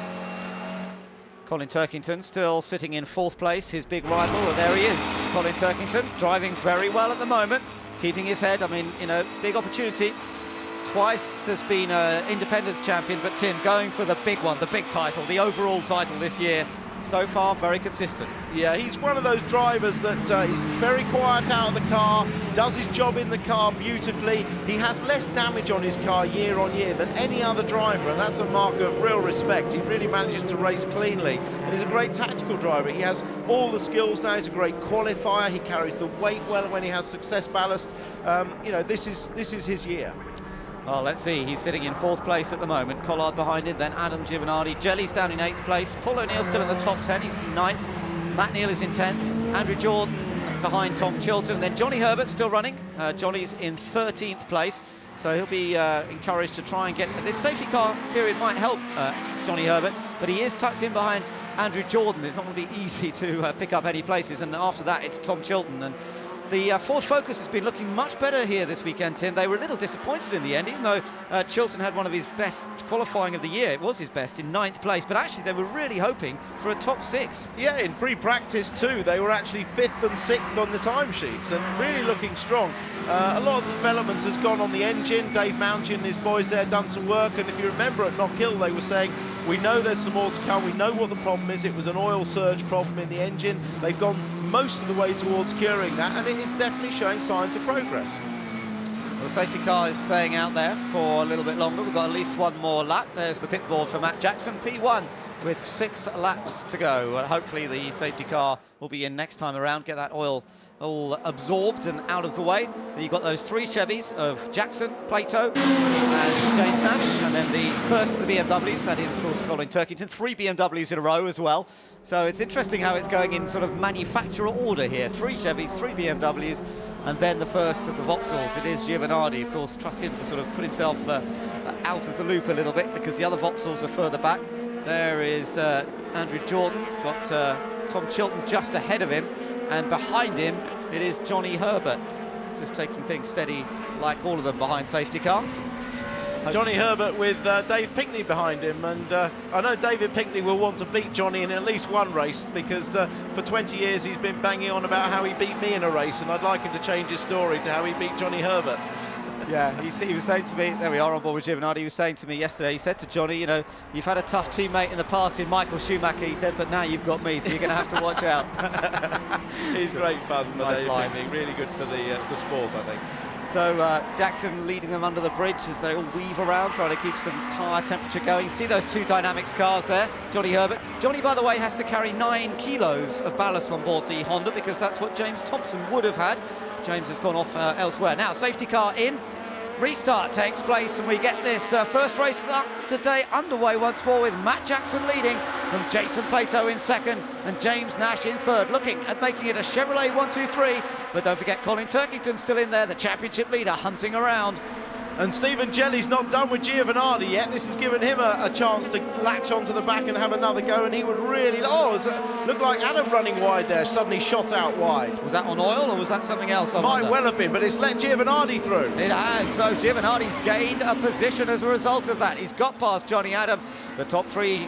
Colin Turkington still sitting in 4th place, his big rival. Well, there he is, Colin Turkington, driving very well at the moment, keeping his head. I mean, you know, big opportunity. Twice has been Independence champion, but Tim going for the big one, the big title, the overall title this year. So far, very consistent. Yeah, he's one of those drivers that he's very quiet out of the car, does his job in the car beautifully. He has less damage on his car year on year than any other driver, and that's a mark of real respect. He really manages to race cleanly, and he's a great tactical driver. He has all the skills now. He's a great qualifier. He carries the weight well when he has success ballast. You know, this is his year. Well, let's see. He's sitting in 4th place at the moment. Collard behind him, then Adam Giovanardi. Jelly's down in 8th place. Paul O'Neill still in the top 10. He's 9th. Matt Neal is in 10th. Andrew Jordan behind Tom Chilton. Then Johnny Herbert still running. Johnny's in 13th place. So he'll be encouraged to try and get... This safety car period might help Johnny Herbert, but he is tucked in behind Andrew Jordan. It's not going to be easy to pick up any places. And after that, it's Tom Chilton. And the Ford Focus has been looking much better here this weekend, Tim. They were a little disappointed in the end, even though Chilton had one of his best qualifying of the year. It was his best in 9th place, but actually they were really hoping for a top 6. Yeah, in free practice too, they were actually 5th and 6th on the timesheets and really looking strong. A lot of the development has gone on the engine. Dave Mountain and his boys there done some work, and if you remember at Knock Hill they were saying, we know there's some more to come, we know what the problem is. It was an oil surge problem in the engine. They've gone most of the way towards curing that, and it is definitely showing signs of progress. Well, the safety car is staying out there for a little bit longer. We've got at least one more lap. There's the pit board for Matt Jackson, P1, with 6 laps to go. Hopefully the safety car will be in next time around, get that oil all absorbed and out of the way. You've got those 3 Chevys of Jackson, Plato and James Nash, and then the first of the BMWs, that is of course Colin Turkington. 3 BMWs in a row as well. So it's interesting how it's going in sort of manufacturer order here. 3 Chevys, 3 BMWs, and then the first of the Vauxhalls. It is Giovanardi, of course. Trust him to sort of put himself out of the loop a little bit, because the other Vauxhalls are further back. There is Andrew Jordan, got Tom Chilton just ahead of him, and behind him it is Johnny Herbert, just taking things steady like all of them behind safety car. Johnny Herbert with Dave Pinkney behind him, and I know David Pinkney will want to beat Johnny in at least one race, because for 20 years he's been banging on about how he beat me in a race, and I'd like him to change his story to how he beat Johnny Herbert. Yeah, he was saying to me, there we are on board with Giovanardi, he was saying to me yesterday, he said to Johnny, you know, you've had a tough teammate in the past in Michael Schumacher, he said, but now you've got me, so you're going to have to watch out. He's great fun, nice line. Really good for the sport, I think. So Jackson leading them under the bridge as they all weave around, trying to keep some tyre temperature going. See those 2 Dynamics cars there, Johnny Herbert. Johnny, by the way, has to carry 9 kilos of ballast on board the Honda, because that's what James Thompson would have had. James has gone off elsewhere. Now, safety car in. Restart takes place, and we get this first race of the day underway once more, with Matt Jackson leading from Jason Plato in second and James Nash in third, looking at making it a Chevrolet 1-2-3. But don't forget Colin Turkington still in there, the championship leader, hunting around. And Stephen Jelly's not done with Giovanardi yet. This has given him a chance to latch onto the back and have another go, and he would really... Oh, it looked like Adam running wide there, suddenly shot out wide. Was that on oil, or was that something else? Might well have been, but it's let Giovanardi through. It has, so Giovanardi's gained a position as a result of that. He's got past Johnny Adam, the top 3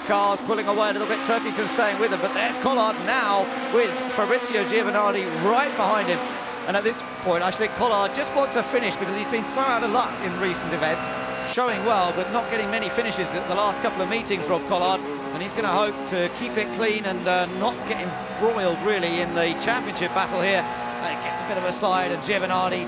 cars pulling away a little bit, Turkington staying with him, but there's Collard now with Fabrizio Giovanardi right behind him. And at this point, I think Collard just wants a finish, because he's been so out of luck in recent events, showing well, but not getting many finishes at the last couple of meetings, Rob Collard. And he's going to hope to keep it clean and not get embroiled, really, in the championship battle here. And it gets a bit of a slide, and Giovanardi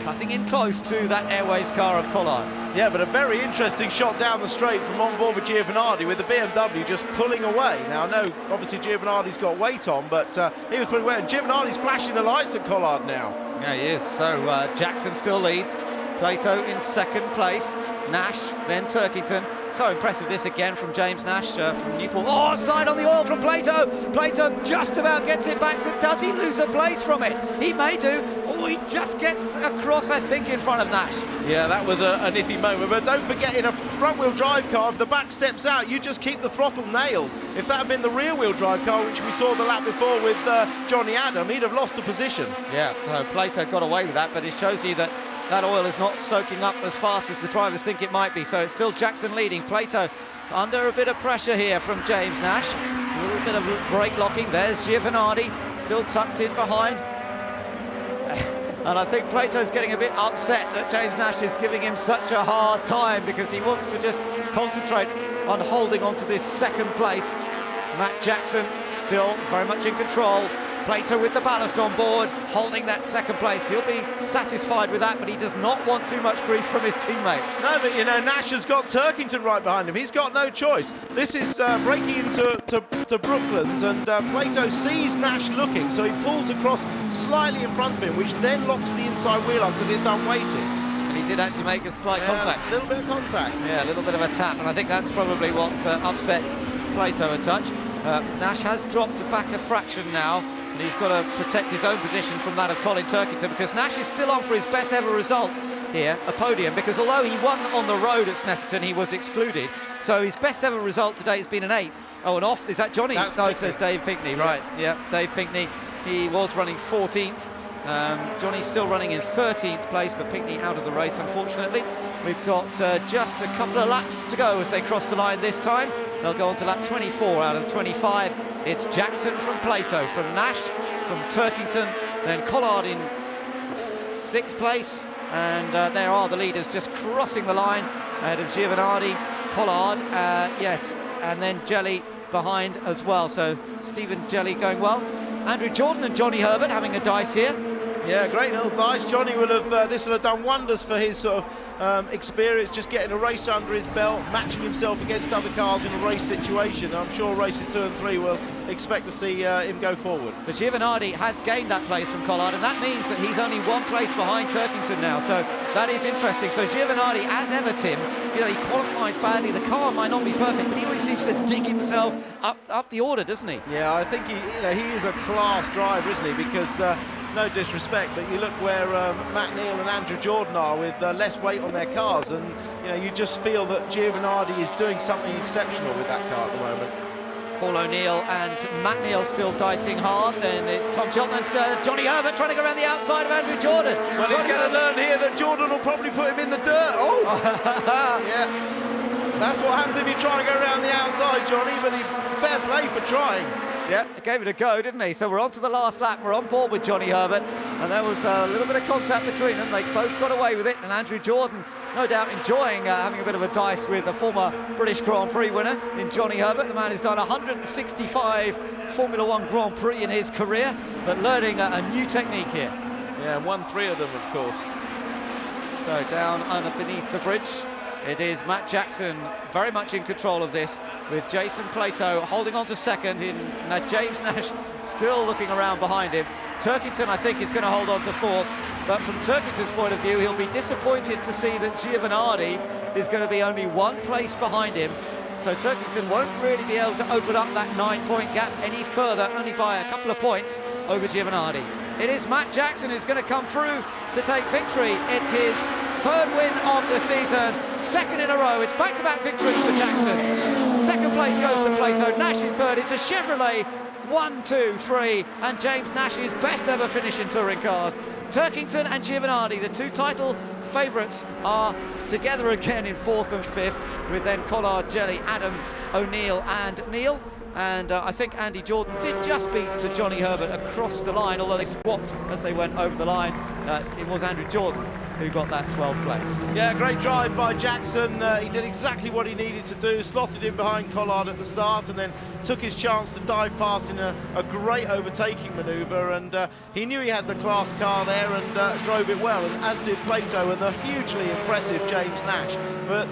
cutting in close to that Airwaves car of Collard. Yeah, but a very interesting shot down the straight from on board with Giovanardi, with the BMW just pulling away. Now, I know, obviously, Giovanardi's got weight on, but he was pulling away, and Giovanardi's flashing the lights at Collard now. Yeah, he is. So Jackson still leads. Plato in second place. Nash, then Turkington. So impressive this again from James Nash from Newport. Oh, slide on the oil from Plato. Plato just about gets it back. Does he lose a place from it? He may do. Oh, he just gets across, I think, in front of Nash. Yeah, that was an iffy moment. But don't forget, in a front-wheel drive car, if the back steps out, you just keep the throttle nailed. If that had been the rear-wheel drive car, which we saw the lap before with Johnny Adam, he'd have lost a position. Yeah, no, Plato got away with that, but it shows you that that oil is not soaking up as fast as the drivers think it might be. So it's still Jackson leading. Plato under a bit of pressure here from James Nash. A little bit of brake locking. There's Giovanardi still tucked in behind. And I think Plato's getting a bit upset that James Nash is giving him such a hard time, because he wants to just concentrate on holding on to this second place. Matt Jackson still very much in control. Plato with the ballast on board, holding that second place. He'll be satisfied with that, but he does not want too much grief from his teammate. No, but you know, Nash has got Turkington right behind him. He's got no choice. This is breaking into Brooklands, and Plato sees Nash looking, so he pulls across slightly in front of him, which then locks the inside wheel up because it's unweighted. And he did actually make a slight contact. A little bit of contact. Yeah, a little bit of a tap, and I think that's probably what upset Plato a touch. Nash has dropped back a fraction now, and he's got to protect his own position from that of Colin Turkington, because Nash is still on for his best ever result here, a podium, because although he won on the road at Snetterton, he was excluded. So his best ever result today has been an 8th. Oh, and off, is that Johnny? That's no, Pinkney. it says Dave Pinkney, right. Yeah, Dave Pinkney. He was running 14th. Johnny's still running in 13th place, but Pinkney out of the race, unfortunately. We've got just a couple of laps to go as they cross the line this time. They'll go on to lap 24 out of 25. It's Jackson from Plato, from Nash, from Turkington, then Collard in 6th place. And there are the leaders just crossing the line ahead of Giovanardi, Collard, yes, and then Jelly behind as well. So Stephen Jelly going well. Andrew Jordan and Johnny Herbert having a dice here. Yeah, great little dice. Johnny will have, this will have done wonders for his sort of experience, just getting a race under his belt, matching himself against other cars in a race situation. I'm sure races 2 and 3 will expect to see him go forward. But Giovanardi has gained that place from Collard, and that means that he's only 1 place behind Turkington now, so that is interesting. So Giovanardi, as ever, Tim, you know, he qualifies badly. The car might not be perfect, but he always seems to dig himself up the order, doesn't he? Yeah, I think he is a class driver, isn't he? Because no disrespect, but you look where Matt Neal and Andrew Jordan are with less weight on their cars, and you know, you just feel that Giovanardi is doing something exceptional with that car at the moment. Paul O'Neill and Matt Neal still dicing hard. Then it's Tom Chilton and Johnny Herbert trying to go around the outside of Andrew Jordan. Well, he's going to learn here that Jordan will probably put him in the dirt. Oh! Yeah. That's what happens if you try to go around the outside, Johnny, but fair play for trying. Yeah, gave it a go, didn't he? So we're on to the last lap. We're on board with Johnny Herbert, and there was a little bit of contact between them. They both got away with it, and Andrew Jordan, no doubt enjoying having a bit of a dice with a former British Grand Prix winner in Johnny Herbert. The man who's done 165 Formula One Grand Prix in his career, but learning a new technique here. Yeah, won 3 of them, of course. So down underneath the bridge, it is Matt Jackson very much in control of this, with Jason Plato holding on to second, James Nash still looking around behind him. Turkington, I think, is going to hold on to 4th, but from Turkington's point of view, he'll be disappointed to see that Giovanardi is going to be only 1 place behind him. So Turkington won't really be able to open up that 9-point gap any further, only by a couple of points over Giovanardi. It is Matt Jackson who's going to come through to take victory. It's his 3rd win of the season, 2nd in a row. It's back-to-back victories for Jackson. 2nd place goes to Plato, Nash in 3rd. It's a Chevrolet 1, 2, 3, and James Nash's best ever finish in touring cars. Turkington and Giovanardi, the 2 title favourites, are together again in 4th and 5th, with then Collard, Jelly, Adam, O'Neill and Neal. And I think Andy Jordan did just beat to Johnny Herbert across the line, although they swapped as they went over the line. It was Andrew Jordan who got that 12th place. Yeah, great drive by Jackson. He did exactly what he needed to do, slotted in behind Collard at the start, and then took his chance to dive past in a great overtaking manoeuvre, and he knew he had the class car there and drove it well, and as did Plato and the hugely impressive James Nash. But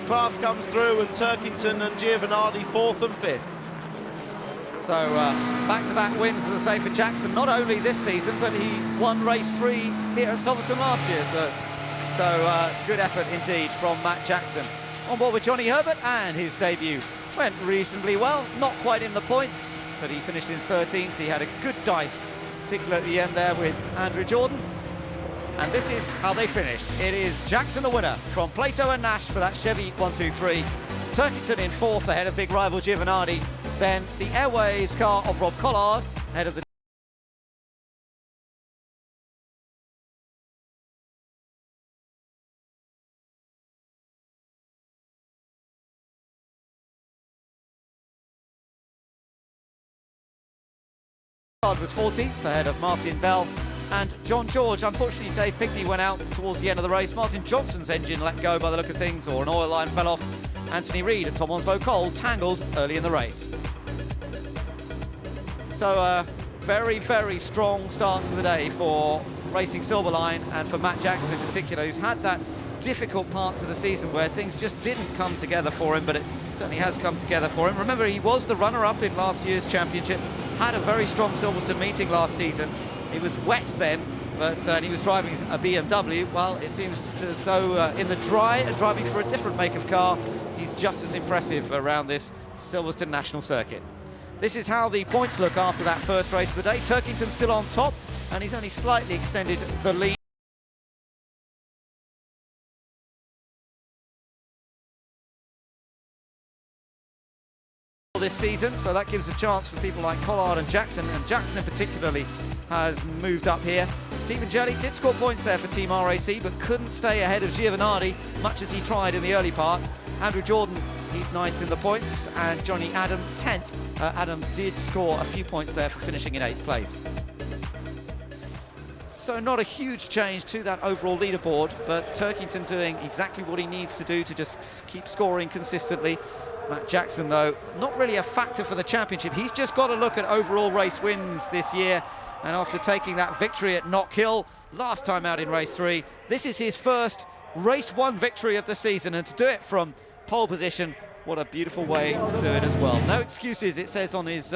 class comes through, and Turkington and Giovanardi 4th and 5th. So back-to-back wins, as I say, for Jackson, not only this season, but he won race 3 here at Silverstone last year. So good effort indeed from Matt Jackson. On board with Johnny Herbert, and his debut went reasonably well, not quite in the points, but he finished in 13th. He had a good dice, particularly at the end there with Andrew Jordan. And this is how they finished. It is Jackson the winner from Plato and Nash for that Chevy 123. Turkington in 4th ahead of big rival Giovanardi. Then the Airways car of Rob Collard ahead of the Collard was 14th ahead of Martin Bell and John George. Unfortunately, Dave Pinkney went out towards the end of the race. Martin Johnson's engine let go by the look of things, or an oil line fell off. Anthony Reid and Tom Onslow Cole tangled early in the race. So a very, very strong start to the day for Racing Silverline, and for Matt Jackson in particular, who's had that difficult part to the season where things just didn't come together for him, but it certainly has come together for him. Remember, he was the runner-up in last year's championship, had a very strong Silverstone meeting last season. He was wet then, but he was driving a BMW. Well, it seems as though in the dry and driving for a different make of car, he's just as impressive around this Silverstone National Circuit. This is how the points look after that first race of the day. Turkington still on top, and he's only slightly extended the lead. This season, so that gives a chance for people like Collard and Jackson in particularly has moved up here. Stephen Jelly did score points there for Team RAC, but couldn't stay ahead of Giovanardi, much as he tried in the early part. Andrew Jordan, he's 9th in the points, and Johnny Adam 10th. Adam did score a few points there for finishing in 8th place. So not a huge change to that overall leaderboard, but Turkington doing exactly what he needs to do to just keep scoring consistently. Matt Jackson, though, not really a factor for the championship. He's just got to look at overall race wins this year. And after taking that victory at Knock Hill last time out in race 3, this is his first race 1 victory of the season. And to do it from pole position, what a beautiful way to do it as well. No excuses, it says on his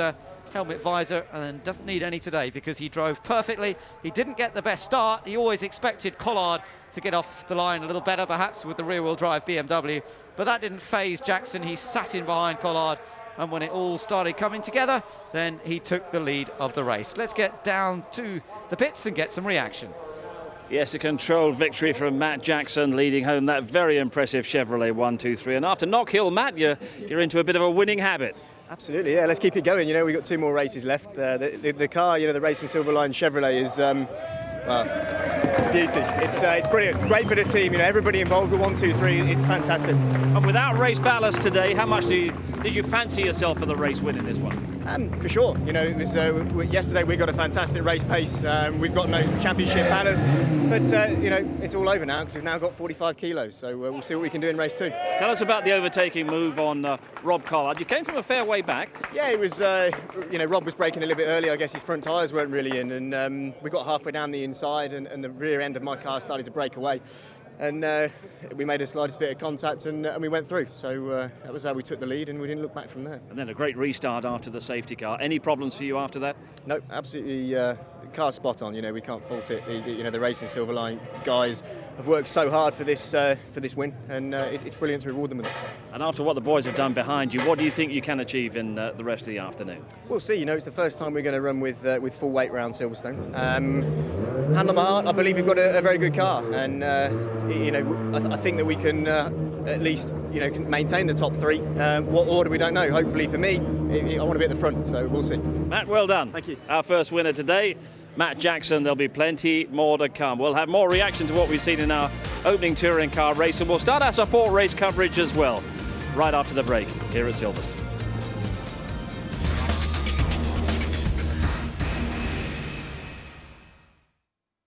helmet visor, and doesn't need any today because he drove perfectly. He didn't get the best start. He always expected Collard to get off the line a little better, perhaps with the rear-wheel drive BMW, but that didn't faze Jackson. He sat in behind Collard, and when it all started coming together, then he took the lead of the race. Let's get down to the pits and get some reaction. Yes, a controlled victory from Matt Jackson, leading home that very impressive Chevrolet 123. And after Knock Hill, Matt, you're into a bit of a winning habit. Absolutely, yeah. Let's keep it going. You know, we've got 2 more races left. The car, you know, the Racing Silverline Chevrolet is, well, it's a beauty. It's brilliant. It's great for the team. You know, everybody involved with 1, 2, 3. It's fantastic. And without race ballast today, how much did you fancy yourself for the race win in this one? For sure. You know, it was yesterday we got a fantastic race pace. We've got no championship ballast, but you know, it's all over now because we've now got 45 kilos. So we'll see what we can do in race 2. Tell us about the overtaking move on Rob Collard. You came from a fair way back. Yeah, it was. You know, Rob was braking a little bit early. I guess his front tyres weren't really in, and we got halfway down the inside, and the rear end of my car started to break away. And we made a slightest bit of contact and we went through. So that was how we took the lead, and we didn't look back from there. And then a great restart after the safety car. Any problems for you after that? No, absolutely. The car's spot on. You know, we can't fault it. You know, the Racing Silverline guys have worked so hard for this win, and it's brilliant to reward them with it. And after what the boys have done behind you, what do you think you can achieve in the rest of the afternoon? We'll see. You know, it's the first time we're going to run with full weight around Silverstone. Hand on my heart, I believe we've got a very good car, and you know, I think that we can at least, you know, can maintain the top 3. What order we don't know. Hopefully for me, I want to be at the front, so we'll see. Matt, well done. Thank you. Our first winner today, Matt Jackson. There'll be plenty more to come. We'll have more reaction to what we've seen in our opening touring car race, and we'll start our support race coverage as well right after the break here at Silverstone.